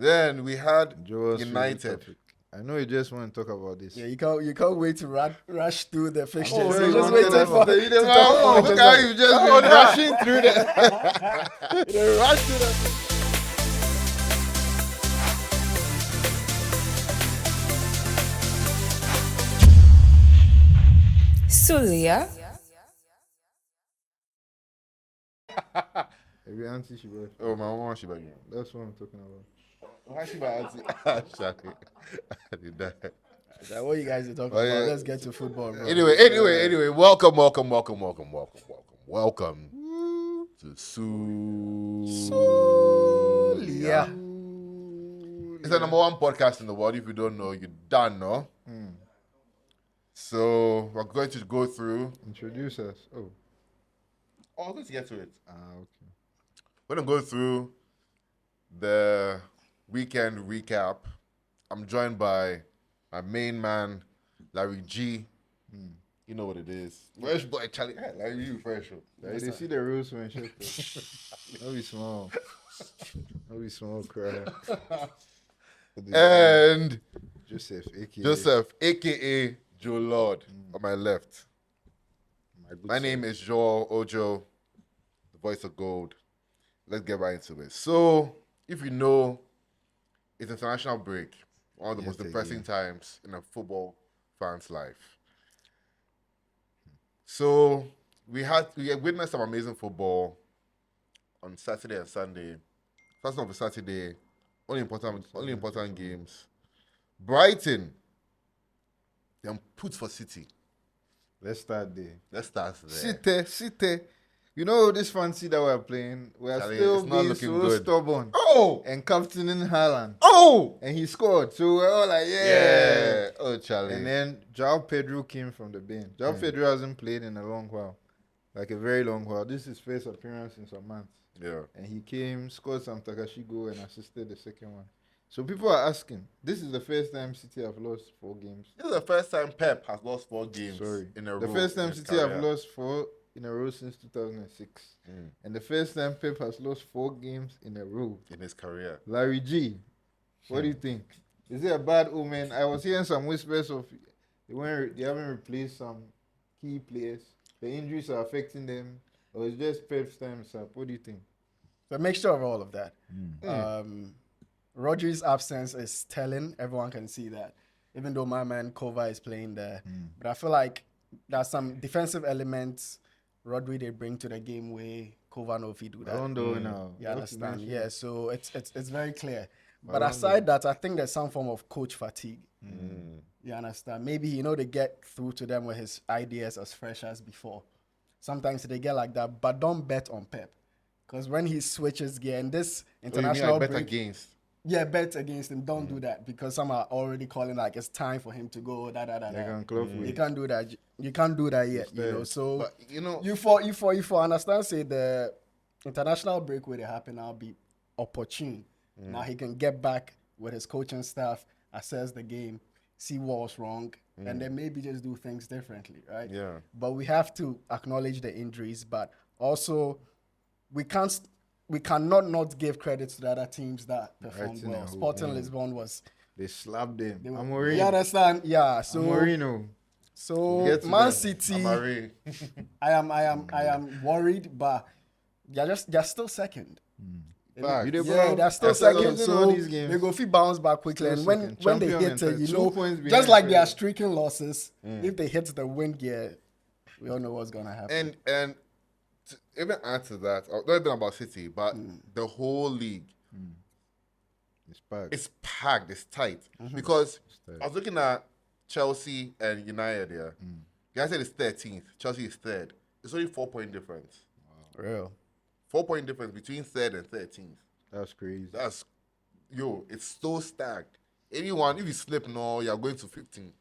Then we had Joel's United. topic. I know you just want to talk about this. Yeah, you can't wait to rush through the fixtures. Oh, You're you just wanted waiting for. to to talk about Look the how result. you just been rushing through that. They rushed to that. Sulia. Every auntie she was. Oh, my mama, she back. That's what I'm talking about. Why she my auntie? Sorry. I did that. Like, what you guys are talking Oh, yeah. about? Let's get to football, bro. Anyway, welcome to Yeah. It's the number one podcast in the world. If you don't know, you done know. So we're going to go through. Introduce us. Oh, Let's get to it. okay. We're gonna go through the weekend recap. I'm joined by my main man, Larry G. You know what it is. Fresh boy, Charlie. Hey, Larry, you fresh. Like, they see the rules when shit. Don't be small. Don't be small, cry. And Joseph, aka Joe Laud, on my left. My name is Joel Ojo, the voice of gold. Let's get right into it. So, if you know, it's international break, one of the most depressing times in a football fan's life. So, we had witnessed some amazing football on Saturday and Sunday. First of Saturday, only important games. Brighton, then put for City. let's start there. Let's start there. City. You know this fancy that we're playing? We're Charlie, still it's not being looking so good. stubborn. Oh! And captaining Haaland. Oh! And he scored. So we're all like, Yeah. Oh, Charlie. And then João Pedro came from the bench. João Pedro hasn't played in a long while. Like a very long while. This is his first appearance in some months. Yeah. And he came, scored some Takashi goal and assisted the second one. So people are asking, this is the first time City have lost 4 games. This is the first time Pep has lost 4 games in a row. The first time in his City have career. lost 4 in a row since 2006. And the first time Pep has lost 4 games in a row. in his career. Larry G, what do you think? Is it a bad omen? I was hearing some whispers of they haven't replaced some key players. The injuries are affecting them. Or it's just Pep's time is up. What do you think? A mixture of all of that. Rodri's absence is telling. Everyone can see that. Even though my man Kova is playing there. But I feel like there's some defensive elements Rodri they bring to the game where Kova no fit do that. I don't know now. You understand? Yeah, so it's very clear. But Ballon aside that, I think there's some form of coach fatigue. You understand? Maybe, they get through to them with his ideas as fresh as before. Sometimes they get like that, but don't bet on Pep. Because when he switches gear, and this international bet break, against. yeah, bet against him. Don't do that because some are already calling like it's time for him to go. You can't do that. You can't do that yet. So But, you for understand. Say the international break where they happen now be opportune. Now he can get back with his coaching staff, assess the game, see what was wrong, and then maybe just do things differently, right? Yeah. But we have to acknowledge the injuries, but also we cannot not give credit to the other teams that performed well. Sporting Lisbon was. They slapped them. You Amorim. understand? Yeah. So Amorino. So Get to Man them. City, Amari. I am worried, but they're still second. Facts. They're still After second. losing So all these games, they go fit bounce back quickly. still And when second. when they Champion hit and it, 2 points behind just like they are Credit. streaking losses, if they hit the wind gear, we all know what's gonna happen. And to even add to that, not even about City, but the whole league, It's packed. it's packed, it's tight. Because I was looking at Chelsea and United here. United is 13th, Chelsea is 3rd. It's only 4-point difference. Real. 4-point difference between 3rd and 13th. That's crazy. It's so stacked. Anyone, if you slip, no, you're going to 15th.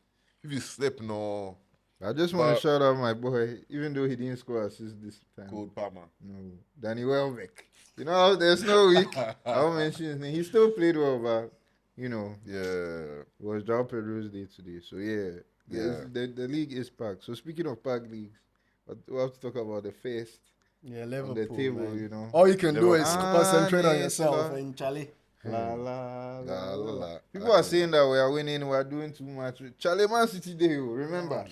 If you slip, no, I just want to shout out my boy, even though he didn't score assists this time. Gold Palmer. No, Danny Welbeck. There's no week. I won't mention his name. He still played well, but Yeah. it was João Pedro's day today. So the league is packed. So speaking of packed leagues, we have to talk about the first Yeah, on Liverpool. the table. Man. You know, All you can do is Liverpool. concentrate on yes, yourself, sir. and Charlie. La, la, La, la, la. People are saying that we are winning, we are doing too much. Charlie, Man City Day, remember?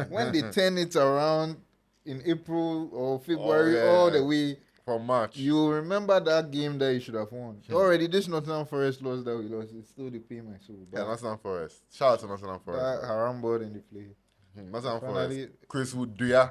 When they turn it around in April or February, all the way, from March. you remember that game that you should have won. Already, this Nottingham Forest loss that we lost, it's still the pain my soul. Yeah, Nottingham Forest. Shout out to Nottingham Forest. That haram board in the play. Nottingham Finally- Forest. Chris Wood, do ya?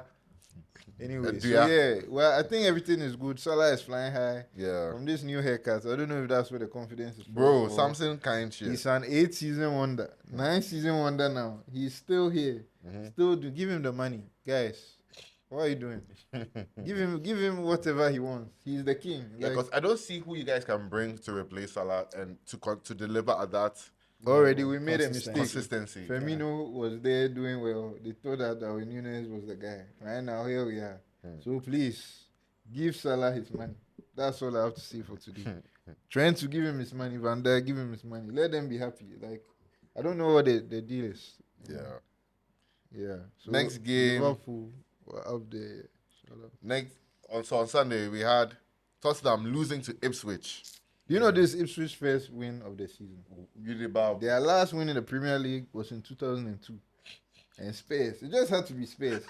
Anyway, so Yeah. yeah, well, I think everything is good. Salah is flying high. Yeah. From this new haircut, I don't know if that's where the confidence is from. Bro, or- Samson kind shit. He's an 8-season wonder, 9-season wonder now. He's still here. Still do. Give him the money, guys. What are you doing? give him whatever he wants. He's the king. Yeah, Like, because I don't see who you guys can bring to replace Salah and to deliver at that already we made a mistake. consistency. Firmino was there doing well. They thought that Darwin Núñez was the guy. Right now, here we are. So please, give Salah his money. That's all I have to say for today. Trying to give him his money. Van Dijk, give him his money. Let them be happy. Like, I don't know what the deal is. Yeah. Yeah. So Next game. Liverpool were up there. On Sunday, we had Tottenham losing to Ipswich. You know this Ipswich first win of the season. Their last win in the Premier League was in 2002. And Spurs. It just had to be Spurs.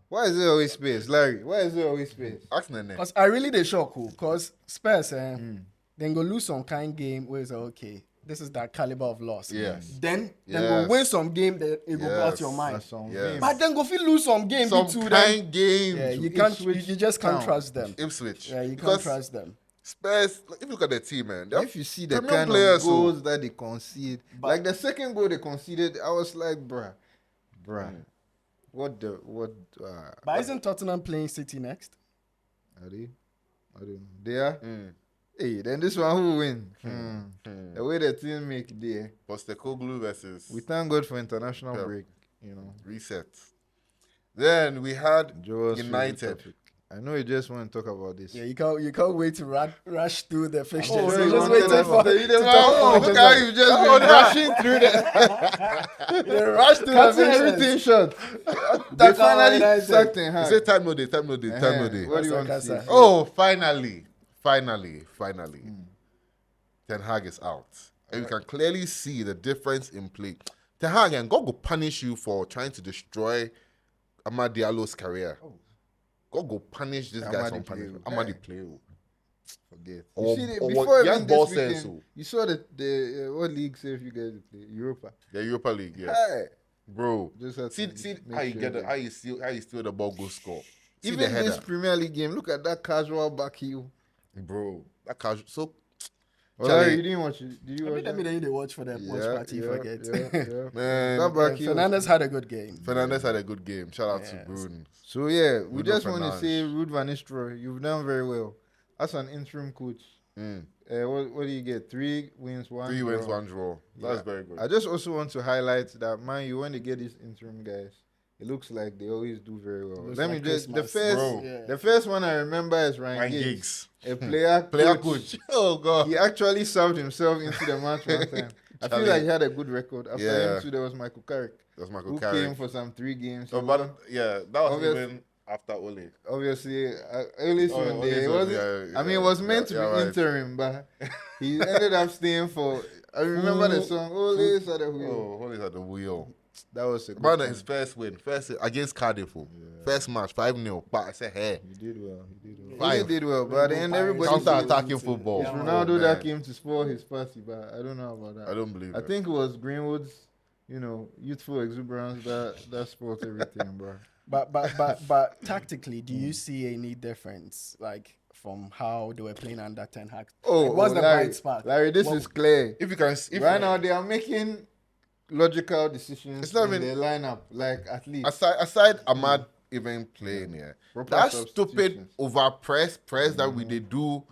Why is there always Spurs? Larry, why is there always Spurs? Ask Nene. Because I really they shock cool. Because Spurs, then go lose some kind game where it's like, okay, this is that caliber of loss. Yes. Then Yes. go win some game that it go out your mind. That's some Yes. game. But then go feel lose some game Some too. Then kind game. yeah, to you can't. Ipswich You just can't Town. trust them. Ipswich. Yeah, you Because can't trust them. Spurs, like, if you look at the team, man, they're If you see the premium kind players, of goals that they concede, But- like the second goal they conceded, I was like, bruh, what? But isn't Tottenham playing City next? Are they? I don't know. They are. Mm. Hey, then this one who will win? The way the team make there. Postecoglou versus We thank God for international Yeah. break. You know, Reset. Then we had Joel's favorite United. topic. I know you just want to talk about this. Yeah, you can't wait to rush through the fixtures. Oh, so you just wanted waiting that for one. to talk Oh, about look it. how you've just been rushing through the They rush through the cutting fixtures. everything short. They That's how finally United- sacked Ten You Hag. say time no day, time no day, time no day. What do you want to Kasa, say? kasa. Oh, finally. Ten Hag is out. And you can clearly see the difference in play. Ten Hag and God will punish you for trying to destroy Amad Diallo's career. God will punish this guy Amadi from play, punishment. oh. Amadi play. Oh. Forget. Or- You see, or before what- even young ball this sense, weekend, oh. you saw the what league save you guys play? Europa. The Europa League, yes. Hey, Bro. just had See to make how you sure get that- how you steal the ball, go score. See Even the header. this Premier League game, look at that casual back heel. Bro. That casual. So Oh, Charlie- Larry, you didn't watch it? Did you watch Let me it? they watch for the watch party. Forget. man, That back heel. Fernandez had a good game. Fernandez had a good game. Shout out to Yes. Bruno. So yeah, we Bruno just want to Fernandes. say, Ruud van Nistelrooy, you've done very well as an interim coach. Mm. What do you get? 3 wins, 1 3 wins, draw. 1 draw. That's Yeah. very good. I just also want to highlight that, man, you when they get these interim guys, it looks like they always do very well. Looks Let me like just Christmas. Bro. Yeah. the first one I remember is Ryan Ryan Giggs, Giggs. a player Player coach. Oh, God. He actually served himself into the match one time. I feel Charlie. like he had a good record. After Yeah. him too, there was Michael Carrick, That's Michael who Carrick. came for some 3 games. Oh, He but won. yeah, that was Obvious- even after Ole. Obviously, early Oh, one Ole's day. It one, wasn't. yeah, I mean, it was meant to yeah, be right. interim, but he ended up staying for. I remember the song Ole Sadahuyo. Oh, Ole's at the wheel. That was a good Man, song. his first win. First against Cardiff. First match, 5-0. But I said, hey. He did well. He did well. Five. He did well, but at the end, everybody Counter-attacking football. It's Yeah, Ronaldo Oh, that man. came to spoil his party, but I don't know about that. I don't believe I it. think it was Greenwood's, youthful exuberance that spoiled everything, bro. But tactically, do you see any difference, like from how they were playing under Ten Hag? Like, what's the Larry, bright spot? Larry, this What- is clear. If you can, if Right now, they are making logical decisions It's not in even- their lineup, like at least. aside Ahmad even playing here, Proper that stupid substitutions. over press that we they do.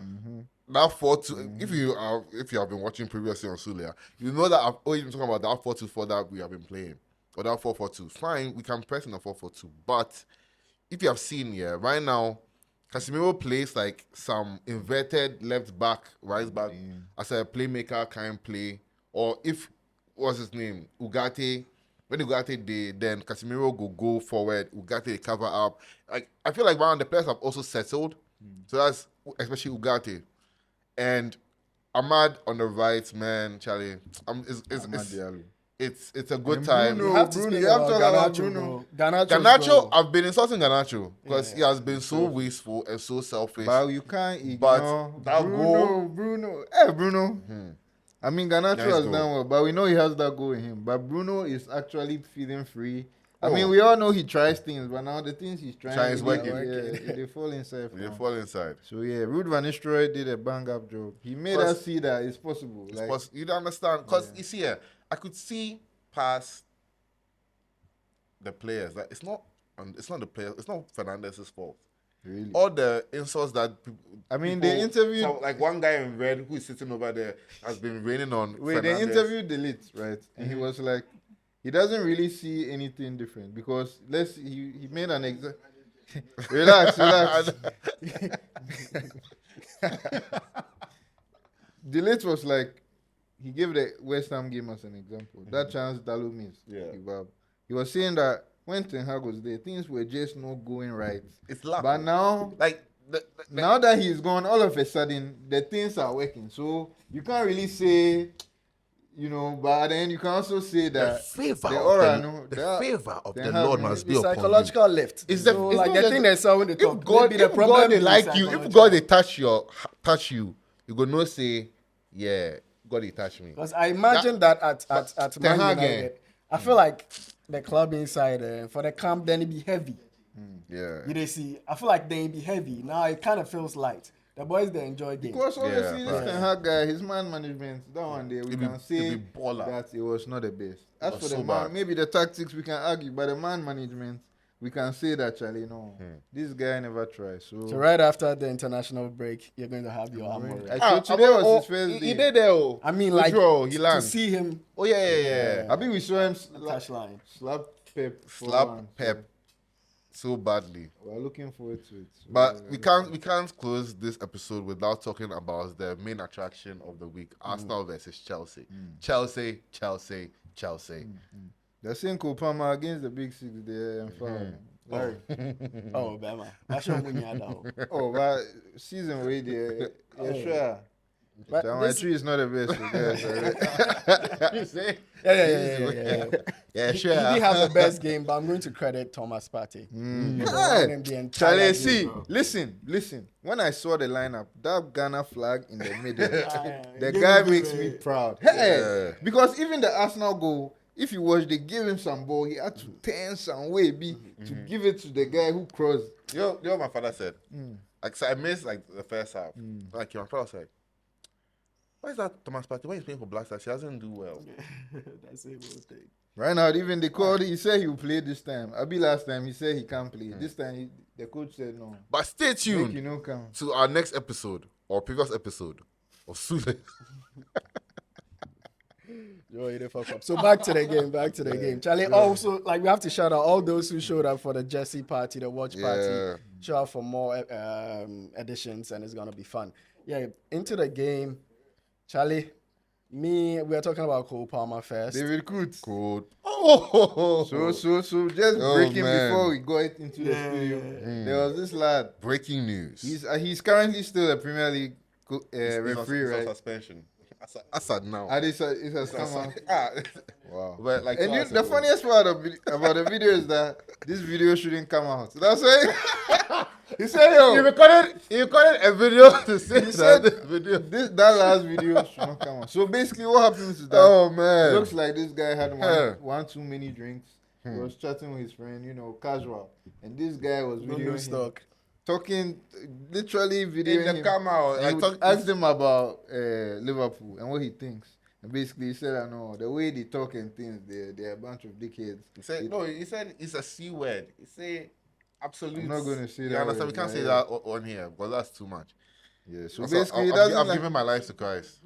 That 4-2. If you have been watching previously on Sulia, you know that I've always been talking about that 4-2-4 that we have been playing, or that 4-4-2. Fine, we can press in a 4-4-2, but if you have seen here right now, Casemiro plays like some inverted left back, right back as a playmaker kind play, or if what's his name Ugarte. When Ugarte did, then Casemiro go forward. Ugarte cover up. Like I feel like one of the players have also settled. So that's especially Ugarte. And Ahmad on the right, man, Charlie. Amad Diallo. It's a good And time. Bruno, You have to Bruno, speak you have to about talk about Garnacho, Bruno. bro. Garnacho, I've been insulting Garnacho because Yeah. he has been so wasteful and so selfish. But you can't But ignore that Bruno. Bruno. Hey, Bruno. I mean, Garnacho Nice has goal. done well, but we know he has that goal in him. But Bruno is actually feeling free. I Oh. mean, we all know he tries things, but now the things he's trying is they- working. Yeah, they fall inside. They fam. fall inside. So yeah, Ruud van Nistelrooy did a bang up job. He made Plus- us see that it's possible. It's Like, you don't understand because Yeah. you see, I could see past the players. Like it's not the players. It's not Fernandez's fault. really. All the insults that people. I mean, they interviewed. So, like one guy in red who is sitting over there has been raining on. Wait, they Fernandes. interviewed Delete, right? And he was like, he doesn't really see anything different because he made an example. Relax. Delete was like, he gave the West Ham game as an example. That chance Dalot missed. Yeah. He was saying that when Ten Hag was there, things were just not going right. It's luck. But now, like now that he's gone, all of a sudden the things are working. So you can't really say, but then you can also say the that favor the of aura, the, no, the that- favor of Ten the Hag, Lord man, must The be upon you. psychological lift. It's so, the- it's like not the just- thing they say when they If talk. God, maybe the if problem God they is like you, if psychological. God they touch you, you go no say, yeah, God they touch me. Because I imagine that at Ten Man Hag, United, I feel like the club inside for the camp then it be heavy. Yeah. You they see, I feel like they be heavy. Now it kind of feels light. The boys they enjoy games. Because obviously Yeah, this facts. Ten Hag guy, his man management, that one day we It be- can say it be baller. that it was not the best. As was for the so man, bad. maybe the tactics we can argue, but the man management, we can say that Charlie, no, this guy never tries. So, So right after the international break, you're going to have your armor. so today was his first He day. did there. Oh. I mean, The like draw, he to lands. see him Oh yeah. I think we saw him touchline. slap Pep. Slap 4-1, Pep so badly. So we're looking forward to it. So, But we can't close this episode without talking about the main attraction of the week: Arsenal versus Chelsea. Chelsea. They're saying Kopama against the Big Six there and foul. Larry. Oh, Bama. That's your money though. Oh, but season way there. Yeah, sure. But So my this- tree is not the best. So guys, You say? Yeah. Yeah, He sure. did have the best game, but I'm going to credit Thomas Partey. Charlie, see, listen. When I saw the lineup, that Ghana flag in the middle, the Give guy me makes the- me proud. Hey, Yeah. because even the Arsenal goal, if you watch, they gave him some ball. He had to turn some way to give it to the guy who crossed. You know what my father said? Like, so I missed like the first half. Like my father said, "Why is that Thomas Partey? Why he's playing for Black Stars? He doesn't do well." That's it, thing. Right now, even they called. He said he will play this time. Abi last time he said he can't play. This time the coach said no. But stay Make tuned you no come. to our next episode or previous episode of Sulia. Yo, you didn't fuck up. So back to the game. Charlie, also, like, we have to shout out all those who showed up for the Jesse party, the watch Yeah. party. Show up for more editions, and it's going to be fun. Yeah, into the game. Charlie, we are talking about Cole Palmer first. They recruit. Good. Oh, So just Oh, breaking man. before we got into the studio. There was this lad. breaking news. He's currently still a Premier League referee, He's on right? suspension. Assad now. And it has come out. Wow. But like, And the funniest part about the video is that this video shouldn't come out. That's why he said, He "Yo, recorded a video to say He said that this video. that last video should not come out." So basically, what happens is that Oh it man. looks like this guy had Yeah. one too many drinks. He was chatting with his friend, casual, and this guy was No videoing new him, stock. talking, literally videoing In the him. camera, And I he talk, asked him about Liverpool and what he thinks. And basically, he said, "I know the way they talk and things, they're a bunch of dickheads." He said no. He said it's a C word. He said absolute. I'm not gonna say You that understand? word, We can't but say yeah. that on here because that's too much. Yeah. So Also, basically, he I've doesn't like. given my life to Christ.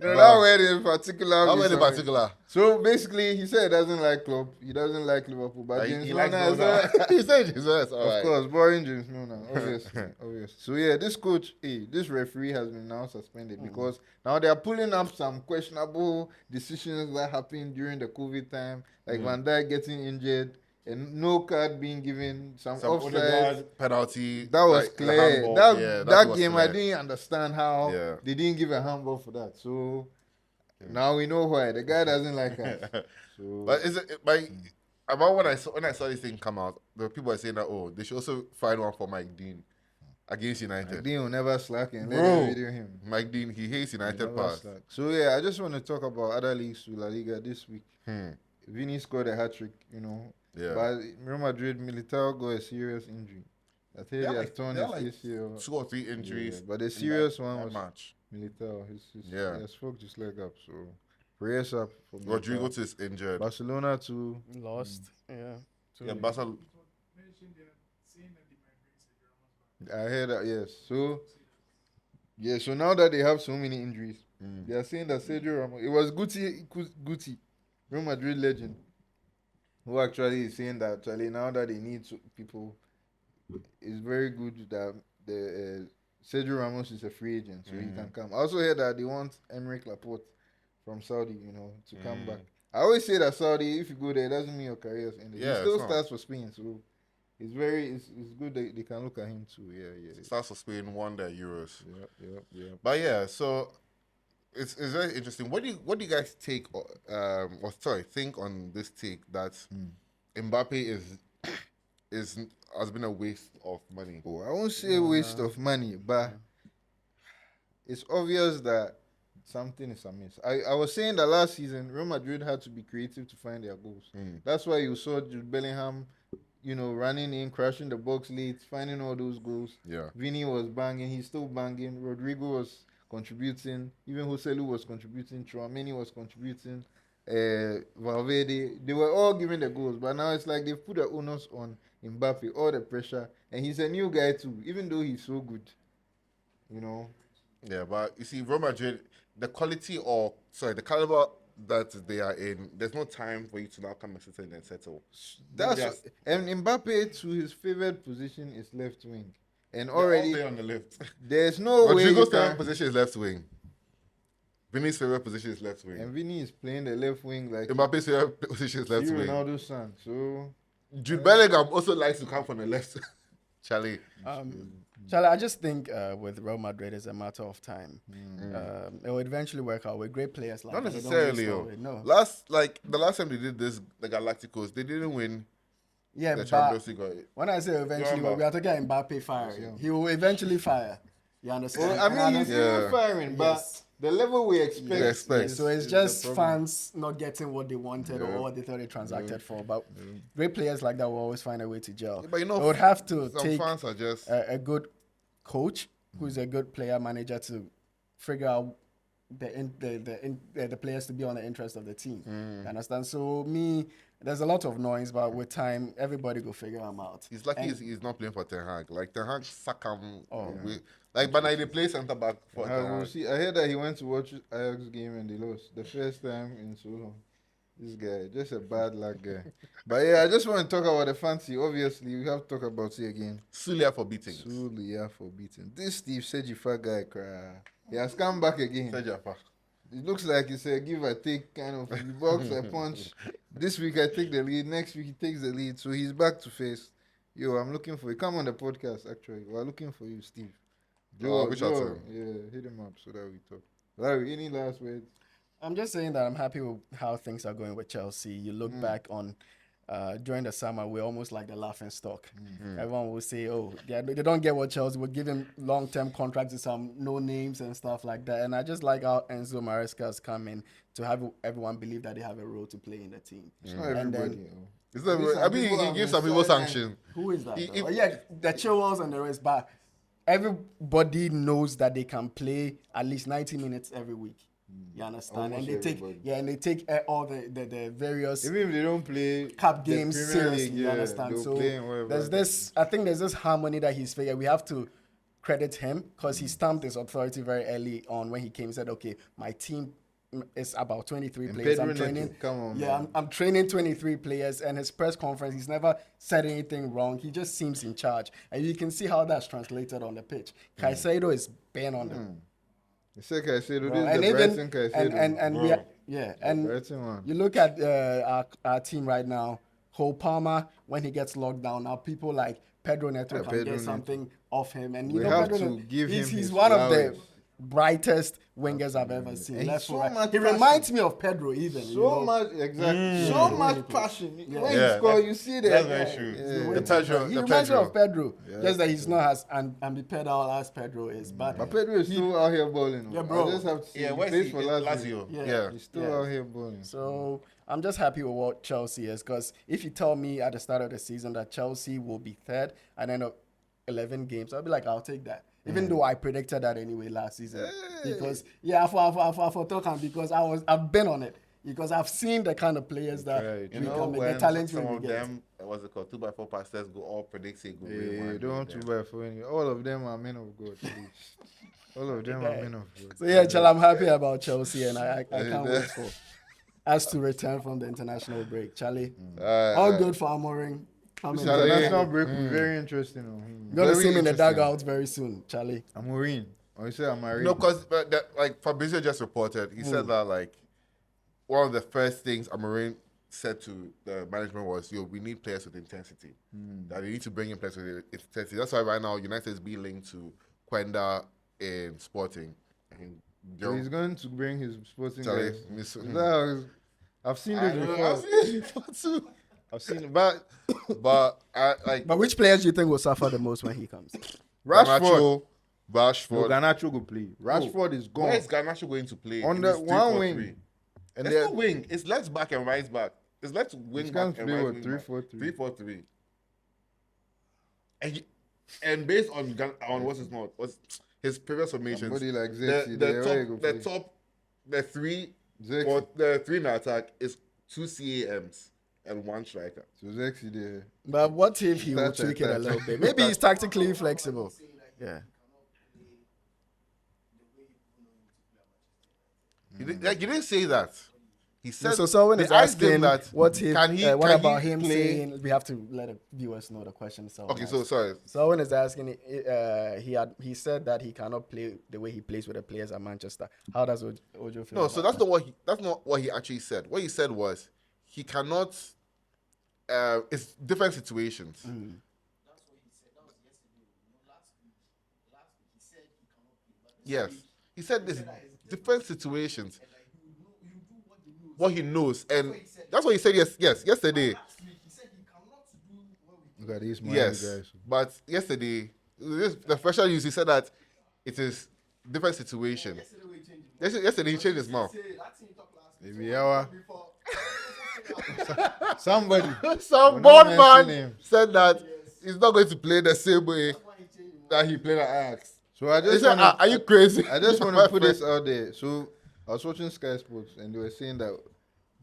No, that word in particular. Not is in something. particular. So basically, he said he doesn't like club. He doesn't like Liverpool. But Like, James he likes Milner Milner. is He said Jesus. All of right. course, boring James Milner. Obvious. So yeah, this coach, this referee has been now suspended because now they are pulling up some questionable decisions that happened during the COVID time, like Van Dijk getting injured. and no card being given, some Some offside. Odegaard penalty. That was like, clear. handball. That that was game, clear. I didn't understand how Yeah. they didn't give a handball for that. So now we know why. The guy doesn't like us. So But is it about when I saw this thing come out, the people were saying that they should also find one for Mike Dean against United. Dean will never slack and let Bro, them video him. Mike Dean, he hates He'll United never pass. slack. So yeah, I just want to talk about other leagues to La Liga this week. Vini scored a hat trick, Yeah. But Real Madrid, Militao got a serious injury. I think he has torn his ACL. 2 or 3 injuries. Yeah, but the serious in one that was match. Militao. He has fucked his leg up. So prayers up for Militao. Rodrigo is injured. Barcelona too. Lost. Yeah. Yeah, Barcelona. I heard that, yes. So now that they have so many injuries, they are saying that Sergio Ramos, it was Guti, Real Madrid legend, who actually is saying that actually now that they need people, it's very good that the Sergio Ramos is a free agent, so he can come. I also heard that they want Emerick Laporte from Saudi, to come back. I always say that Saudi, if you go there, it doesn't mean your career is ended. Yeah, he still it's not. starts for Spain, so it's good that they can look at him too. Yeah. He starts for Spain, won the Euros. Yeah. But yeah, so it's very interesting. What do you guys think on this take that Mbappe has been a waste of money? Oh, I won't say waste of money, but it's obvious that something is amiss. I was saying that last season, Real Madrid had to be creative to find their goals. That's why you saw Jude Bellingham, running in, crashing the box late, finding all those goals. Yeah. Vini was banging. He's still banging. Rodrigo was contributing. Even Joselu was contributing. Tchouaméni was contributing. Valverde. They were all giving the goals. But now it's like they've put the onus on Mbappe, all the pressure. And he's a new guy too, even though he's so good. Yeah, but you see, Real Madrid, the caliber that they are in, there's no time for you to now come and sit and settle. And Mbappe, to his favorite position is left wing, and They're all already there on the left. there's no way. Rodrigo's favorite position is left wing. Vinny's favorite position is left wing. And Vini is playing the left wing like Mbappe's favorite position is left he's wing. Ronaldo's son. So Jude Bellingham also likes to come from the left. Charlie. Charlie, I just think with Real Madrid, it's a matter of time. It will eventually work out with great players like Not that. They don't necessarily. waste away, no. The last time they did this, the Galacticos, they didn't win Yeah, the but Champions League. when I say eventually, Remember? we are talking Mbappe firing. He will eventually fire. You understand? well, I mean, he's even firing, but Yes. the level we expect. Yes. So it's is just the problem. fans not getting what they wanted or what they thought they transacted for. But great players like that will always find a way to gel. But They would have to some take fans are just a good coach who's a good player manager to figure out the players to be on the interest of the team. You understand? So there's a lot of noise, but with time, everybody will figure them out. he's lucky And- he's not playing for Ten Hag. Like Ten Hag suck him. But now they play centre back for Ten We'll Hag. see. I heard that he went to watch Ajax game and they lost the first time in so long. This guy, just a bad luck guy. But yeah, I just want to talk about the fancy. Obviously, we have to talk about it again. Sulia for beating. Sulia for beating. This Steve Sejifa guy, he has come back again. Sejafa. It looks like it's a give or take kind of you box a punch. This week I take the lead. Next week he takes the lead. So he's back to face. Yo, I'm looking for you. Come on the podcast, actually. We're looking for you, Steve. Reach out to him. Yeah, hit him up so that we talk. Larry, any last words? I'm just saying that I'm happy with how things are going with Chelsea. You look back on during the summer, we're almost like the laughing stock. Everyone will say, oh, they don't get what Chelsea will give him long-term contracts to some no names and stuff like that. And I just like how Enzo Maresca has come in to have everyone believe that they have a role to play in the team. It's not And everybody. then- It's not, he gives some people sanction. Who is that? He- though? Yeah, the Chilwells and the rest, but everybody knows that they can play at least 90 minutes every week. You understand? Almost and they everybody. take all the various Even if they don't play cup the games Premier seriously. League, You understand? they'll So play in whatever. I think there's this harmony that he's figured. We have to credit him because he stamped his authority very early on when he came and said, okay, my team is about 23 And players. Pedro I'm training. Neto, come on, Yeah, man. I'm training 23 players, and his press conference, he's never said anything wrong. He just seems in charge, and you can see how that's translated on the pitch. Caicedo is bang on them, They say Caicedo, bro. this is And the even Brighton Caicedo. and we Bro. are, yeah, and Brighton one. you look at our team right now. Cole Palmer, when he gets locked down, now people like Pedro Neto Yeah, can Pedro get Neto. something off him. And We you know, have Pedro to Neto, give he's him his one of the flowers. brightest wingers I've ever seen. And Left so or right. much He passion. reminds me of Pedro even. you So know? much, exactly. So Yeah. much passion. When Yeah, you score, that's- you see That's that. very true. Yeah. The Pedro, He the reminds me Pedro. of Pedro. Yeah, Just that he's not as ambipedal as Pedro is. But But Pedro is still out here balling. Yeah, bro. I just have to say, Yeah, he where's plays he? for In Lazio. Lazio. Yeah. Yeah. He's still Yeah. out here balling. So I'm just happy with what Chelsea is, because if you tell me at the start of the season that Chelsea will be third at the end of 11 games, I'll be like, I'll take that. Even though I predicted that anyway last season, because for talking, because I've been on it, because I've seen the kind of players that Right. You we know, come in, when the talent some we of get. them, what's it called, 2x4 pastors go all predict say go Yeah, away, man, don't want to them. buy for any. All of them are men of God, please. All of them are men of God. So yeah, Chel, I'm happy about Chelsea, and I can't wait for us to return from the international break. Charlie, all good for Amorim. This international break will be very interesting. You're gonna Very see him in the interesting. dugout very soon, Charlie. Amorim. Or you say Amorim? No, because like Fabrizio just reported, he said that like one of the first things Amorim said to the management was, "Yo, we need players with intensity. That they need to bring in players with intensity." That's why right now United is being linked to Quenda in Sporting. And So he's going to bring his sporting Charlie, guys. miss- Is that how it's- I've seen this before. I've seen it before too. I've seen it, but But I like But which players do you think will suffer the most when he comes? Rashford. Rashford. No, Garnacho go play. Rashford is gone. Where is Garnacho going to play? On In the this one 3-4-3? wing. And It's not wing. It's left back and right back. It's left wing He's back going to and play right what, wing 3-4-3? 3-4-3. And based on what's his name, what's his previous formations, Somebody like Zexi, there, where you go play? the three Zexi. or the three in the attack is 2 CAMs and 1 striker. So Zexi there. But what if he will That's tweak it a that. little bit? Maybe he's tactically flexible. Yeah. You didn't say that. He said. So someone they is asked him asking, what if? What can about he him play? saying? We have to let the viewers know the question. Okay, so sorry. Someone is asking. He said that he cannot play the way he plays with the players at Manchester. How does Ojo feel? No, about so that? that's not what he actually said. What he said was he cannot. It's different situations. Yes, he said this different situations. What he knows, and that's what he said. Yesterday. Look at these Miami Yes, guys. but yesterday, the special news, he said that it is different situations. Yesterday, he changed his mouth. Maybe our somebody. Some We're board not man mentioning him. said that he's not going to play the same way that he played at Ajax. So I He just said, want are you crazy? I just want My to put friend. this out there. So I was watching Sky Sports and they were saying that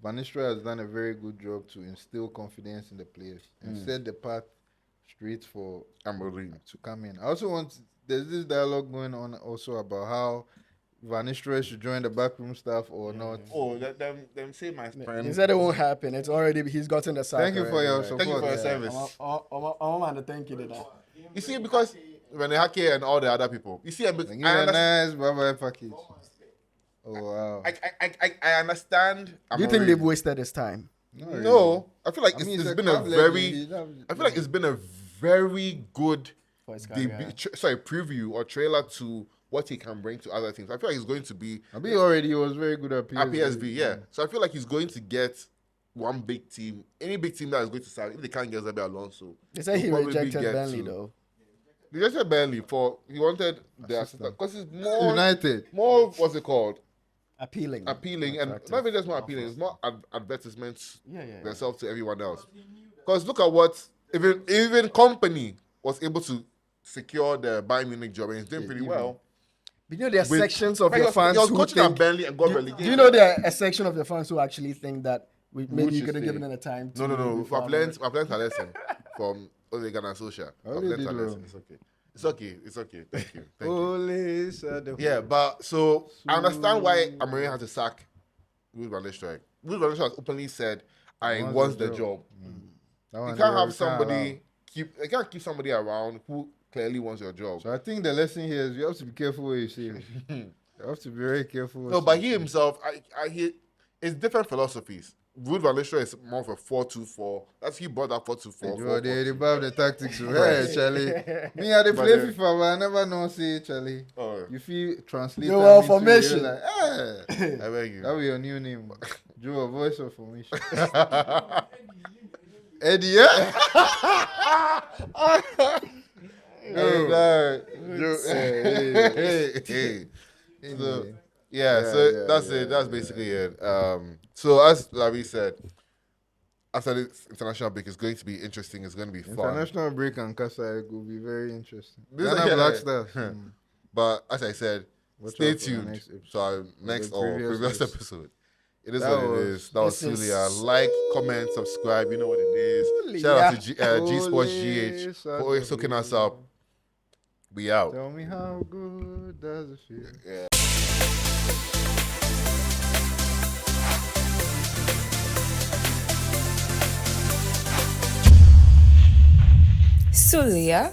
Van Nistelrooy has done a very good job to instill confidence in the players and set the path straight for Amorim. to come in. I also want there's this dialogue going on also about how Van Nistelrooy should join the backroom staff or not. Oh, them say my friend. He said it won't happen. It's already he's gotten the sack. Thank you for already, your right? support. Thank you for your service. I want to thank you. That. You see, because Rene Hake and all the other people, you see, Thank you a nice bye-bye package. Oh wow. I understand. Do you think Amorim. they've wasted his time? Not really. No, I feel like I mean, it's a been a club very. legend. I feel like it's been a very good For his career. preview or trailer to what he can bring to other teams. I feel like he's going to be I mean, already he was very good at PSV. at PSV, yeah. So I feel like he's going to get one big team, any big team that is going to start. If they can't get Xabi Alonso, They said he they'll probably rejected get Burnley to- though. They just said Burnley for he wanted the assistant because it's more United. more what's it called Appealing. and Attractive. not even just more appealing. It's more advertisements Yeah. themselves to everyone else. Because look at what even company was able to secure the Bayern Munich job and he's doing pretty well. But you know there are With- sections of He your was- fans he was who coaching at think. Burnley and got Do relegated. you know there are a section of your fans who actually think that maybe you Wuchis could have say. given it a time? No. before I've learned a lesson from Ole Gunnar Solskjaer. I've they learned did a well. lesson. It's okay. Thank you. Ole Sade- Yeah, but so I understand why Amorim had to sack Ruud van Nistelrooy. Ruud van Nistelrooy has openly said, "I want the job." That You one can't they have were somebody you can't keep somebody around who clearly wants your job. So I think the lesson here is you have to be careful what you say. You have to be very careful. No, but he himself, it's different philosophies. Ruud van Nistelrooy is more of a 4-2-4. That's he brought that 4-2-4. You they above the tactics. Hey, Charlie. Me, I dey But play then- FIFA, but I never know say Charlie. Oh, You feel translate. Joel that me too, Formation. you're like, hey. I beg you. That be your new name. Joel, voice of formation. Eddie, yeah? Hey, dog. Hey. So, Anyway. so that's it. That's basically it. So as Larry said, after this international break, it's going to be interesting. It's going to be fun. International break and Casa will be very interesting. This Ghana is- Black Stars. But as I said, Watch stay out for the tuned next episode. to our next the or previous previous episode. episode. It is That what it was- is. That was this is Sulia. Like, comment, subscribe. You know what it is. Shout out to G Sports GH for always hooking us up. We out. Tell me how good does it feel? Yeah. Sulia